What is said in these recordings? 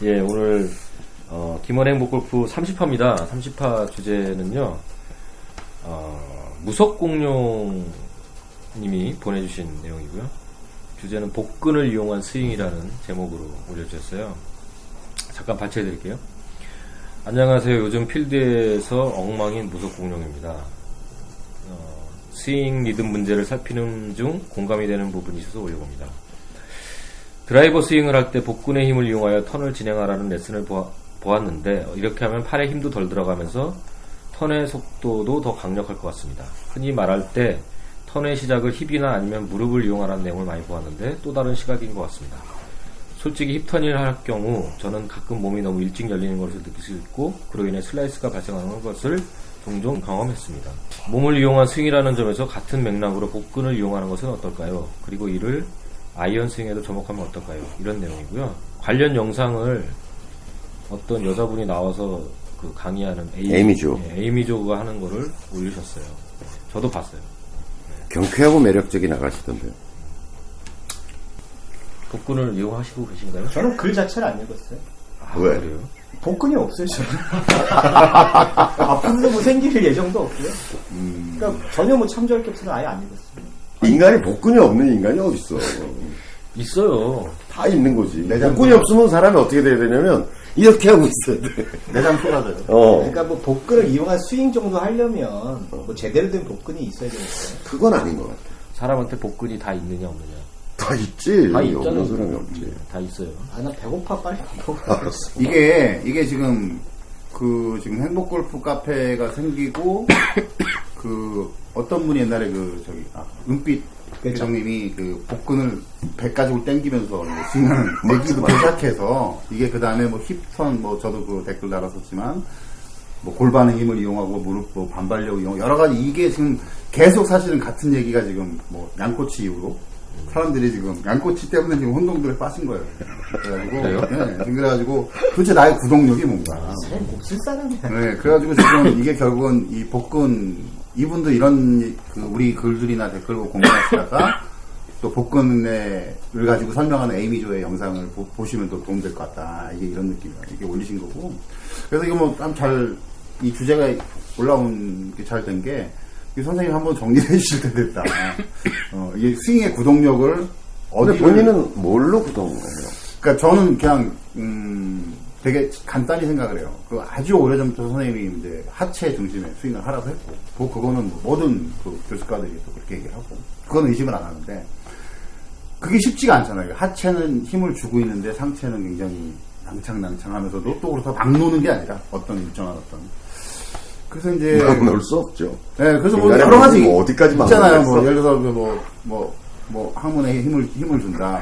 예, 오늘 김원 행복골프 30화입니다. 30화 주제는요, 무석공룡님이 보내주신 내용이고요. 주제는 복근을 이용한 스윙이라는 제목으로 올려주셨어요. 잠깐 발췌해드릴게요. 안녕하세요. 요즘 필드에서 엉망인 무석공룡입니다. 스윙 리듬 문제를 살피는 중 공감이 되는 부분이 있어서 올려봅니다. 드라이버 스윙을 할 때 복근의 힘을 이용하여 턴을 진행하라는 레슨을 보았는데 이렇게 하면 팔에 힘도 덜 들어가면서 턴의 속도도 더 강력할 것 같습니다. 흔히 말할 때 턴의 시작을 힙이나 아니면 무릎을 이용하라는 내용을 많이 보았는데 또 다른 시각인 것 같습니다. 솔직히 힙턴을 할 경우 저는 가끔 몸이 너무 일찍 열리는 것을 느낄 수 있고 그로 인해 슬라이스가 발생하는 것을 종종 경험했습니다. 몸을 이용한 스윙이라는 점에서 같은 맥락으로 복근을 이용하는 것은 어떨까요? 그리고 이를 아이언 스윙에도 접목하면 어떨까요? 이런 내용이고요. 관련 영상을 어떤 여자분이 나와서 그 강의하는 에이미조. 에이미조가 하는 거를 올리셨어요. 저도 봤어요. 경쾌하고 매력적이 나가시던데요. 복근을 이용하시고 계신가요? 저는 글 자체를 안 읽었어요. 아, 왜? 그래요? 복근이 없어요, 저는. 앞으로도 뭐 생길 예정도 없고요. 그러니까 전혀 뭐 참조할 게 없어서 아예 안 읽었어요. 인간이 복근이 없는 인간이 어딨어. 있어요. 다 있는 거지. 복근이 없으면 사람이 어떻게 돼야 되냐면 이렇게 하고 있어야 돼. 내장 쏟아져요. 그러니까 뭐 복근을 이용한 스윙 정도 하려면 뭐 제대로 된 복근이 있어야 되니까. 그건 아닌 것 같아. 사람한테 복근이 다 있느냐 없느냐. 다 있지. 다 있잖아요. 없는 사람이 없지. 다 있어요. 아, 나 배고파, 빨리 먹어. 알았어. 이게 지금 지금 행복골프 카페가 생기고 어떤 분이 옛날에 은빛 회장님이 복근을 배 가지고 땡기면서 스윙하는 내기도 시작해서 이게 그 다음에 뭐 힙턴 저도 댓글 달았었지만 골반의 힘을 이용하고 무릎 반발력을 이용 여러 가지 이게 지금 계속 사실은 같은 얘기가 지금 양꼬치 이후로 사람들이 지금 양꼬치 때문에 지금 혼동들에 빠진 거예요. 그래가지고 도대체 나의 구동력이 뭔가. 몹쓸 사람이야. 네, 그래가지고 지금 이게 결국은 이 복근 이분도 이런 우리 글들이나 댓글을 공유하시다가 또 복근을 가지고 설명하는 에이미조의 영상을 보시면 또 도움될 것 같다. 이게 이런 느낌이에요. 이게 올리신 거고. 그래서 이거 참 이 주제가 올라온 게 잘 된 게 선생님 한번 정리해 주실 때 됐다. 이게 스윙의 구동력을 근데 본인은 뭘로 구동을 해요? 그러니까 저는 그냥 되게 간단히 생각을 해요. 아주 오래전부터 선생님이 이제 하체 중심의 스윙을 하라고 했고, 그거는 모든 교수가들이 또 그렇게 얘기를 하고, 그거는 의심을 안 하는데, 그게 쉽지가 않잖아요. 하체는 힘을 주고 있는데 상체는 굉장히 낭창낭창하면서도 또 그렇다고 막 노는 게 아니라 어떤 일정한 그래서 이제 막 넣을 수 없죠. 네, 그래서 여러 가지 어디까지 있잖아요. 예를 들어서 항문에 힘을 준다.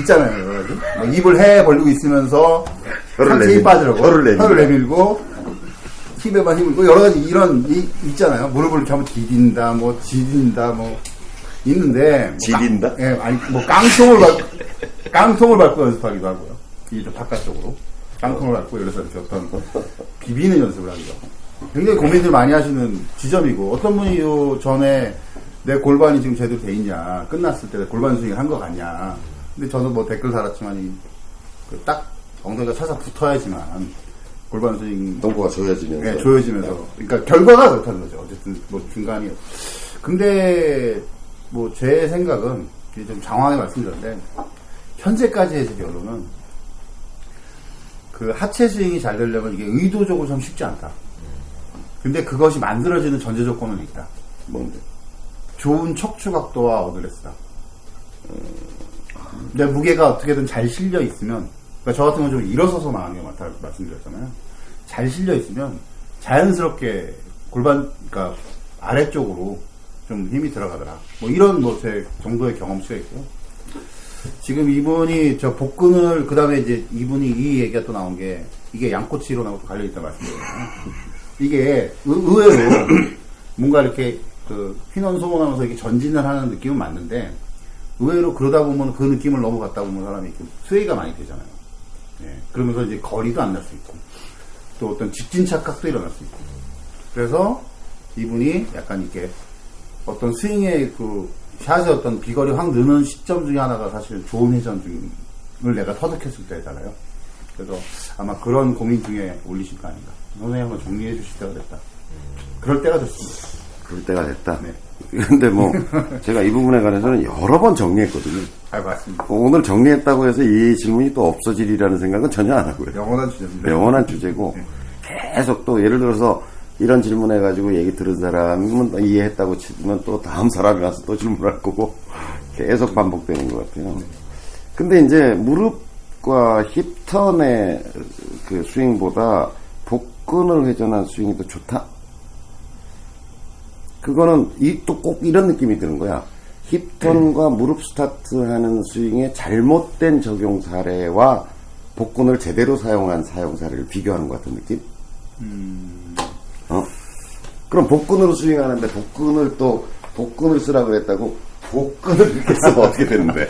있잖아요. 여러 가지. 입을 해 벌리고 있으면서 상체 힘 빠지라고. 혀를 내밀고 힙에만 힘을 여러 가지 있잖아요. 무릎을 이렇게 한번 디딘다, 지딘다, 있는데. 지딘다? 예, 아니 깡통을 밟고 연습하기도 하고요. 이 바깥쪽으로 깡통을 밟고 여기서 이렇게 어떤 비비는 연습을 하기도 하고. 굉장히 고민들 많이 하시는 지점이고, 어떤 분이 전에 내 골반이 지금 제대로 돼 있냐, 끝났을 때 골반 스윙을 한 거 같냐. 근데 저도 댓글 달았지만, 딱 엉덩이가 살짝 붙어야지만, 골반 스윙. 덩크가 조여지면서. 네, 조여지면서. 그러니까 결과가 그렇다는 거죠. 어쨌든, 중간이. 근데, 제 생각은, 좀 장황하게 말씀드렸는데, 현재까지의 제 결론은, 하체 스윙이 잘 되려면 이게 의도적으로 참 쉽지 않다. 근데 그것이 만들어지는 전제 조건은 있다. 뭔데? 좋은 척추 각도와 어드레스다. 내 무게가 어떻게든 잘 실려 있으면, 그러니까 저 같은 건 좀 일어서서 나가는 게 많다고 말씀드렸잖아요. 잘 실려 있으면 자연스럽게 그러니까 아래쪽으로 좀 힘이 들어가더라. 이런 제 정도의 경험치가 있고요. 지금 이분이 복근을, 그 다음에 이제 이분이 이 얘기가 또 나온 게, 이게 양꼬치 이론하고 또 관련있다 말씀드렸잖아요. 이게 의외로 뭔가 이렇게 휘넌소원하면서 이렇게 전진을 하는 느낌은 맞는데, 의외로 그러다 보면 그 느낌을 넘어갔다 보면 사람이 스웨이가 많이 되잖아요. 예, 그러면서 이제 거리도 안 날 수 있고, 또 어떤 직진 착각도 일어날 수 있고. 그래서 이분이 약간 이렇게 어떤 스윙의 샷의 어떤 비거리 확 느는 시점 중에 하나가 사실 좋은 회전 중을 내가 터득했을 때잖아요. 그래서 아마 그런 고민 중에 올리신 거 아닌가. 선생님 한번 정리해 주실 때가 됐다. 그럴 때가 됐습니다. 그럴 때가 됐다. 네. 근데 뭐 제가 이 부분에 관해서는 여러 번 정리했거든요. 맞습니다. 오늘 정리했다고 해서 이 질문이 또 없어지리라는 생각은 전혀 안 하고요. 영원한 주제입니다. 영원한 주제고 계속 또 예를 들어서 이런 질문해가지고 얘기 들은 사람은 또 이해했다고 치면 또 다음 사람이 와서 또 질문할 거고 계속 반복되는 것 같아요. 근데 이제 무릎과 힙턴의 그 스윙보다 복근을 회전한 스윙이 더 좋다? 그거는 또 꼭 이런 느낌이 드는 거야. 힙턴과 무릎 스타트 하는 스윙의 잘못된 적용 사례와 복근을 제대로 사용한 사용 사례를 비교하는 것 같은 느낌? 그럼 복근으로 스윙하는데 복근을 쓰라고 그랬다고 복근을 이렇게 쓰면 어떻게 되는데?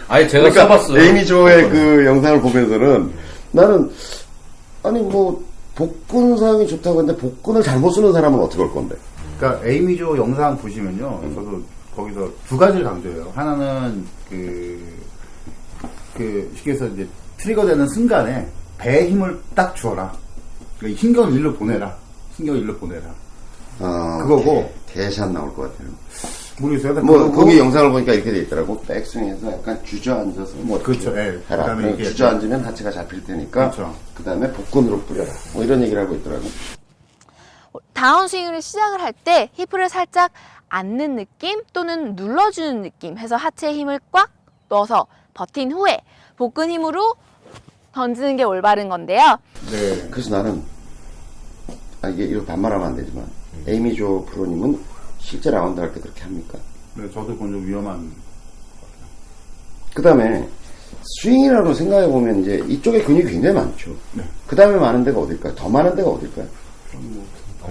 아니, 제가 써봤어요. 에이미 조의 그 영상을 보면서는 나는, 아니, 뭐, 복근 사용이 좋다고 했는데 복근을 잘못 쓰는 사람은 어떻게 할 건데? 그러니까 에이미조 영상 보시면요, 저도 거기서 두 가지를 강조해요. 하나는 쉽게 해서 이제 트리거 되는 순간에 배에 힘을 딱 주어라. 그러니까 신경을 일로 보내라. 그거고. 대샷 나올 것 같아요. 모르겠어요. 뭐, 그거고, 거기 영상을 보니까 이렇게 돼 있더라고. 백스윙에서 약간 주저앉아서 뭐. 그렇죠. 이렇게 예. 해라. 그다음에 이렇게 주저앉으면 하체가 잡힐 테니까. 그렇죠. 그 다음에 복근으로 뿌려라. 뭐 이런 얘기를 하고 있더라고. 다운스윙을 시작을 할 때 힙을 살짝 앉는 느낌 또는 눌러주는 느낌 해서 하체에 힘을 꽉 넣어서 버틴 후에 복근 힘으로 던지는 게 올바른 건데요. 네. 그래서 나는, 이게 이거 반말하면 안 되지만, 에이미 조 프로님은 실제 라운드 할 때 그렇게 합니까? 네, 저도 그건 좀 위험한. 그 다음에 스윙이라고 생각해보면 이제 이쪽에 근육이 굉장히 많죠. 네. 그 다음에 많은 데가 어딜까요? 더 많은 데가 어딜까요?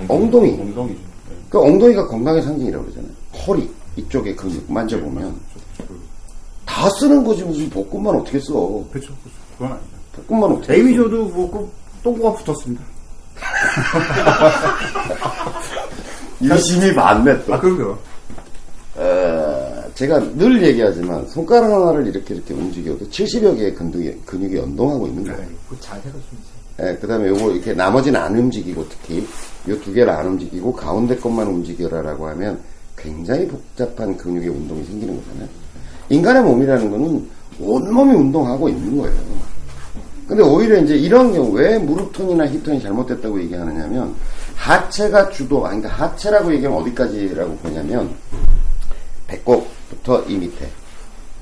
엉덩이. 엉덩이죠. 네. 그 엉덩이가 건강의 상징이라고 그러잖아요. 허리 이쪽에 근육 만져보면 다 쓰는 거지 무슨 복근만 어떻게 써. 그렇죠. 그건 아니죠. 복근만 어떻게 에이미조도 뭐 똥꼬가 붙었습니다. 유심히 많네 또. 그럼요. 제가 늘 얘기하지만 손가락 하나를 이렇게 움직여도 70여 개의 근육이 연동하고 있는 거예요. 그 자세가 좀 있어요. 그 다음에 요거 이렇게 나머지는 안 움직이고 특히 요 두 개를 안 움직이고 가운데 것만 움직여라라고 하면 굉장히 복잡한 근육의 운동이 생기는 거잖아요. 인간의 몸이라는 거는 온몸이 운동하고 있는 거예요. 근데 오히려 이제 이런 경우 왜 무릎턴이나 힙턴이 잘못됐다고 얘기하느냐면 하체가 그러니까 하체라고 얘기하면 어디까지라고 보냐면 배꼽부터 이 밑에.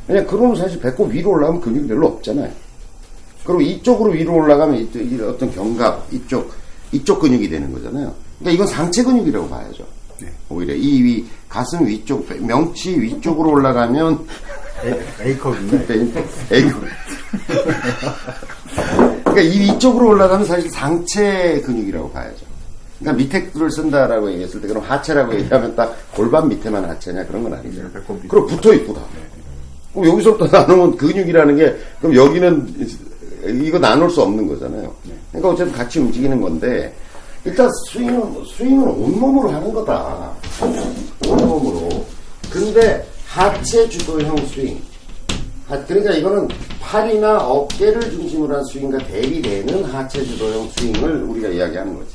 왜냐면 그러면 사실 배꼽 위로 올라가면 근육이 별로 없잖아요. 그리고 이쪽으로 위로 올라가면 어떤 견갑 이쪽 근육이 되는 거잖아요. 그러니까 이건 상체 근육이라고 봐야죠. 네. 오히려 이 가슴 위쪽 명치 위쪽으로 올라가면 A컵인데. A컵. 그러니까 이 위쪽으로 올라가면 사실 상체 근육이라고 봐야죠. 그러니까 밑에 를 쓴다라고 얘기했을 때 그럼 하체라고 얘기하면 딱 골반 밑에만 하체냐 그런 건 아니죠. 그럼 붙어 있고 다. 그럼 여기서부터 나누면 근육이라는 게 그럼 여기는 이거 나눌 수 없는 거잖아요. 그러니까 어쨌든 같이 움직이는 건데 일단 스윙은 온몸으로 하는 거다. 온몸으로. 근데 하체 주도형 스윙. 그러니까 이거는 팔이나 어깨를 중심으로 한 스윙과 대비되는 하체 주도형 스윙을 우리가 이야기하는 거지.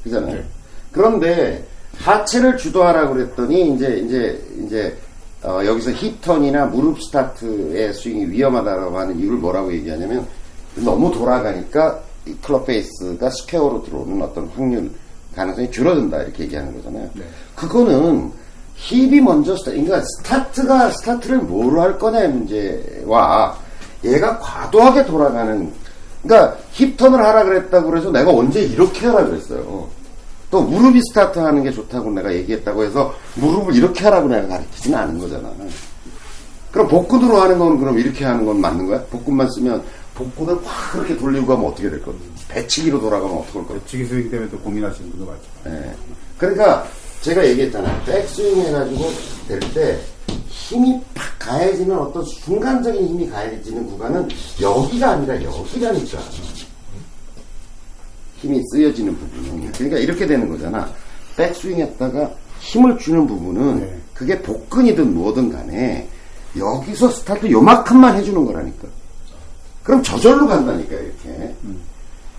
그잖아요. 그런데 하체를 주도하라고 그랬더니 이제 여기서 힙턴이나 무릎 스타트의 스윙이 위험하다고 하는 이유를 뭐라고 얘기하냐면 너무 돌아가니까 이 클럽 페이스가 스퀘어로 들어오는 어떤 확률 가능성이 줄어든다 이렇게 얘기하는 거잖아요. 네. 그거는 힙이 먼저 그러니까 스타트를 뭐로 할 거냐의 문제와 얘가 과도하게 돌아가는 그러니까 힙턴을 하라 그랬다고 해서 내가 언제 이렇게 하라 그랬어요. 또 무릎이 스타트 하는 게 좋다고 내가 얘기했다고 해서 무릎을 이렇게 하라고 내가 가르치지는 않은 거잖아. 그럼 복근으로 하는 건 그럼 이렇게 하는 건 맞는 거야? 복근만 쓰면 복근을 확 그렇게 돌리고 가면 어떻게 될 거야? 배치기로 돌아가면 어떻게 할 거야? 배치기 스윙 때문에 또 고민하시는 분도 많죠. 네. 그러니까 제가 얘기했잖아요. 백스윙 해가지고 될 때 힘이 팍 가해지는 어떤 순간적인 힘이 가해지는 구간은 여기가 아니라 여기라니까. 힘이 쓰여지는 부분은. 그러니까 이렇게 되는 거잖아. 백스윙 했다가 힘을 주는 부분은 네. 그게 복근이든 뭐든 간에 여기서 스타트 요만큼만 해주는 거라니까. 그럼 저절로 간다니까 이렇게.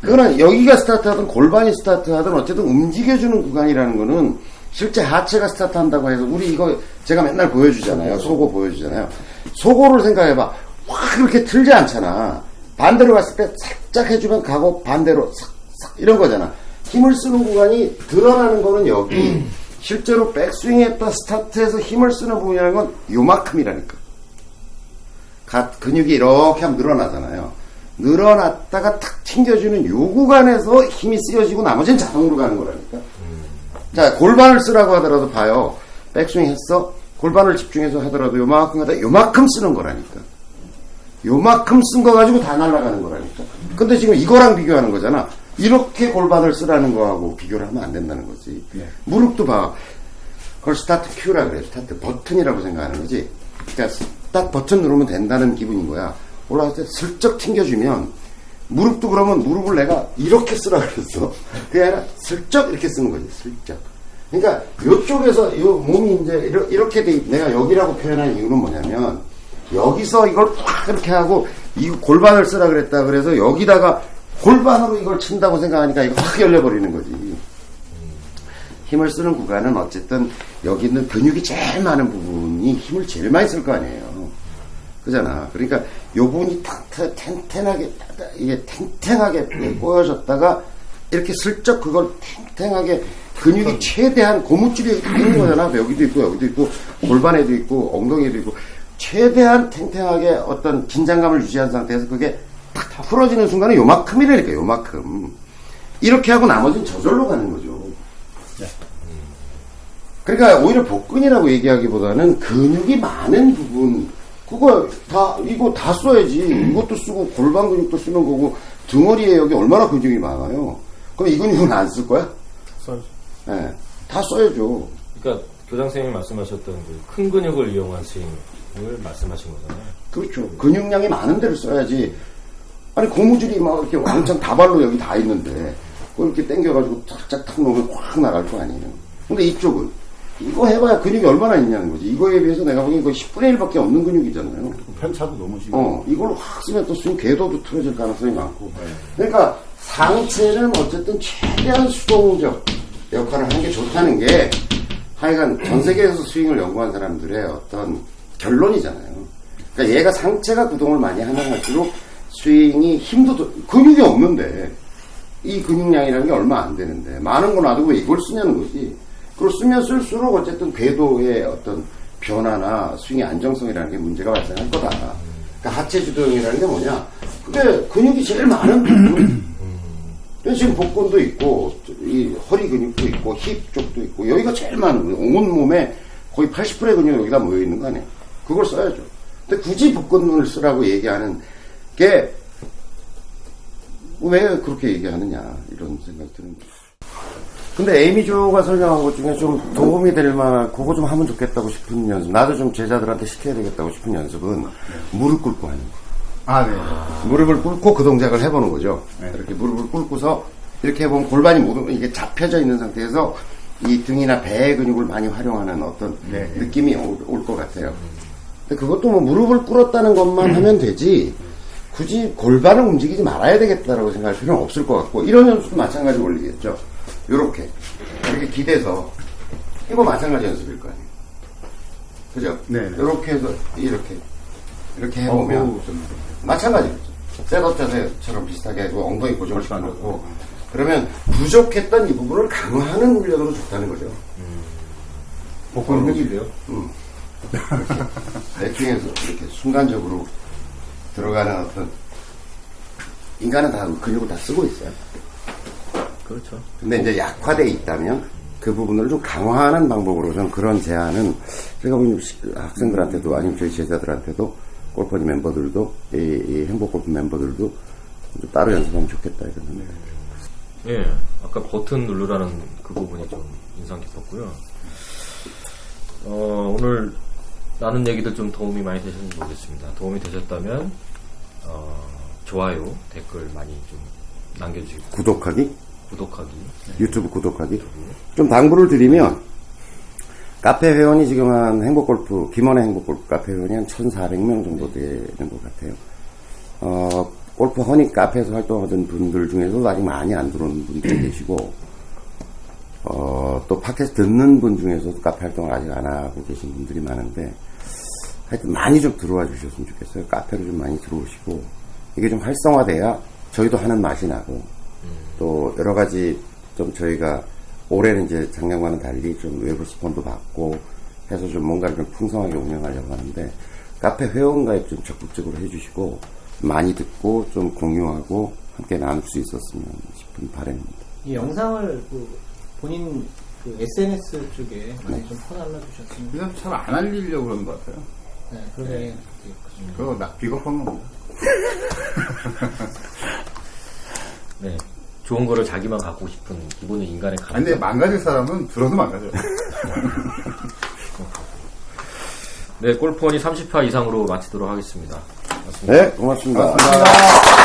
그러나 여기가 스타트하든 골반이 스타트하든 어쨌든 움직여주는 구간이라는 거는 실제 하체가 스타트한다고 해서 우리 이거 제가 맨날 보여주잖아요. 소고 보여주잖아요. 소고를 생각해봐. 확 그렇게 틀지 않잖아. 반대로 갔을 때 살짝 해주면 가고 반대로 싹싹 이런 거잖아. 힘을 쓰는 구간이 드러나는 거는 여기. 실제로 백스윙했다 스타트해서 힘을 쓰는 부분이라는 건 요만큼이라니까. 근육이 이렇게 하면 늘어나잖아요. 늘어났다가 탁 튕겨주는 요 구간에서 힘이 쓰여지고 나머지는 자동으로 가는 거라니까. 자, 골반을 쓰라고 하더라도 봐요. 백스윙 했어? 골반을 집중해서 하더라도 요만큼 하다 요만큼 쓰는 거라니까. 요만큼 쓴 거 가지고 다 날아가는 거라니까. 근데 지금 이거랑 비교하는 거잖아. 이렇게 골반을 쓰라는 거하고 비교를 하면 안 된다는 거지. 네. 무릎도 봐. 그걸 스타트 큐라 그래. 스타트 버튼이라고 생각하는 거지. 그러니까 딱 버튼 누르면 된다는 기분인 거야. 올라갈 때 슬쩍 튕겨주면 무릎도 그러면 무릎을 내가 이렇게 쓰라 그랬어. 그게 아니라 슬쩍 이렇게 쓰는 거지. 슬쩍. 그러니까 이쪽에서 요 몸이 이제 이렇게 돼 내가 여기라고 표현한 이유는 뭐냐면 여기서 이걸 팍 이렇게 하고 이 골반을 쓰라 그랬다 그래서 여기다가 골반으로 이걸 친다고 생각하니까 이거 확 열려버리는 거지. 힘을 쓰는 구간은 어쨌든 여기 있는 근육이 제일 많은 부분이 힘을 제일 많이 쓸 거 아니에요. 그잖아. 그러니까 요 부분이 탱탱하게 이게 탱탱하게 꼬여졌다가 이렇게 슬쩍 그걸 탱탱하게 근육이 최대한 고무줄이 있는 거잖아. 여기도 있고 여기도 있고 골반에도 있고 엉덩이에도 있고 최대한 탱탱하게 어떤 긴장감을 유지한 상태에서 그게 탁 풀어지는 순간에 요만큼이라니까. 요만큼 이렇게 하고 나머지는 저절로 가는 거죠. 그러니까 오히려 복근이라고 얘기하기보다는 근육이 많은 부분 그거 다 이거 다 써야지. 이것도 쓰고 골반 근육도 쓰는 거고 등허리에 여기 얼마나 근육이 많아요. 그럼 이 근육은 안 쓸 거야? 써야죠. 네, 다 써야죠. 그러니까 교장 선생님이 말씀하셨던 그 큰 근육을 이용한 스윙을 말씀하신 거잖아요. 그렇죠. 근육량이 많은 데를 써야지. 아니 고무줄이 막 이렇게 왕창 다발로 여기 다 있는데 그걸 이렇게 당겨가지고 쫙쫙 탁 놓으면 확 나갈 거 아니에요. 근데 이쪽은 이거 해봐야 근육이 얼마나 있냐는 거지. 이거에 비해서 내가 보기엔 이거 10분의 1밖에 없는 근육이잖아요. 편차도 너무 심해요. 이걸로 확 쓰면 또 스윙 궤도도 틀어질 가능성이 많고. 그러니까 상체는 어쨌든 최대한 수동적 역할을 하는 게 좋다는 게 하여간 전 세계에서 스윙을 연구한 사람들의 어떤 결론이잖아요. 그러니까 얘가 상체가 구동을 많이 하면 할수록 스윙이 힘도 근육이 없는데 이 근육량이라는 게 얼마 안 되는데 많은 거 놔두고 왜 이걸 쓰냐는 거지. 그걸 쓰면 쓸수록 어쨌든 궤도의 어떤 변화나 스윙의 안정성이라는 게 문제가 발생할 거다. 그러니까 하체 주도형이라는 게 뭐냐? 그게 근육이 제일 많은 부분. 지금 복근도 있고, 이 허리 근육도 있고, 힙 쪽도 있고, 여기가 제일 많은 거예요. 온 몸에 거의 80%의 근육이 여기다 모여 있는 거 아니에요? 그걸 써야죠. 근데 굳이 복근을 쓰라고 얘기하는 게, 왜 그렇게 얘기하느냐, 이런 생각이 드는 거예요. 근데 에이미조가 설명한 것 중에 좀 도움이 될 만한, 그거 좀 하면 좋겠다고 싶은 연습, 나도 좀 제자들한테 시켜야 되겠다고 싶은 연습은 무릎 꿇고 하는 거. 네. 무릎을 꿇고 그 동작을 해보는 거죠. 네. 이렇게 무릎을 꿇고서 이렇게 해보면 골반이 모두 이게 잡혀져 있는 상태에서 이 등이나 배의 근육을 많이 활용하는 어떤 네. 느낌이 올 것 같아요. 근데 그것도 뭐 무릎을 꿇었다는 것만 하면 되지 굳이 골반을 움직이지 말아야 되겠다라고 생각할 필요는 없을 것 같고 이런 연습도 마찬가지 원리겠죠. 요렇게 이렇게 기대서 이거 마찬가지 연습일 거 아니에요. 그죠? 네. 요렇게 해서 이렇게 해보면 마찬가지겠죠. 셋업 자세처럼 비슷하게 하고 엉덩이 고정을 시켜놓고 그러면 부족했던 이 부분을 강화하는 훈련으로 좋다는 거죠. 복근 흡입이요? 배팅에서 이렇게 순간적으로 들어가는 어떤 인간은 다 근육을 다 쓰고 있어요. 그렇죠. 근데 이제 약화되어 있다면 그 부분을 좀 강화하는 방법으로 저는 그런 제안은 제가 보면 학생들한테도 아니면 저희 제자들한테도 골퍼니 멤버들도 이 행복골프 멤버들도 좀 따로 연습하면 좋겠다 이런 생각이 들어요. 예, 아까 버튼 누르라는 그 부분이 좀 인상 깊었고요. 오늘 나눈 얘기들 좀 도움이 많이 되셨는지 모르겠습니다. 도움이 되셨다면 좋아요, 댓글 많이 좀 남겨주시고 구독하기, 구독하기, 유튜브 구독하기 좀 당부를 드리면 카페 회원이 지금 한 행복골프, 김원의 행복골프 카페 회원이 한 1,400명 정도 되는 것 같아요. 골프 허니 카페에서 활동하던 분들 중에서도 아직 많이 안 들어오는 분들이 계시고, 또 팟캐스트 듣는 분 중에서도 카페 활동을 아직 안 하고 계신 분들이 많은데, 하여튼 많이 좀 들어와 주셨으면 좋겠어요. 카페로 좀 많이 들어오시고, 이게 좀 활성화돼야 저희도 하는 맛이 나고, 또 여러 가지 좀 저희가 올해는 이제 작년과는 달리 좀 외부 스폰도 받고 해서 좀 뭔가를 좀 풍성하게 운영하려고 하는데, 카페 회원 가입 좀 적극적으로 해주시고, 많이 듣고 좀 공유하고 함께 나눌 수 있었으면 싶은 바람입니다. 이 영상을 본인 SNS 쪽에 많이 좀 퍼달라 주셨으면. 그냥 잘 안 알리려고 그러는 것 같아요. 네, 그러게. 그거 비겁한 겁니다. 네. 좋은 거를 자기만 갖고 싶은 기본은 인간의 감정. 근데 망가질 사람은 들어도 망가져요. 네, 골프원이 30화 이상으로 마치도록 하겠습니다. 네, 고맙습니다. 고맙습니다.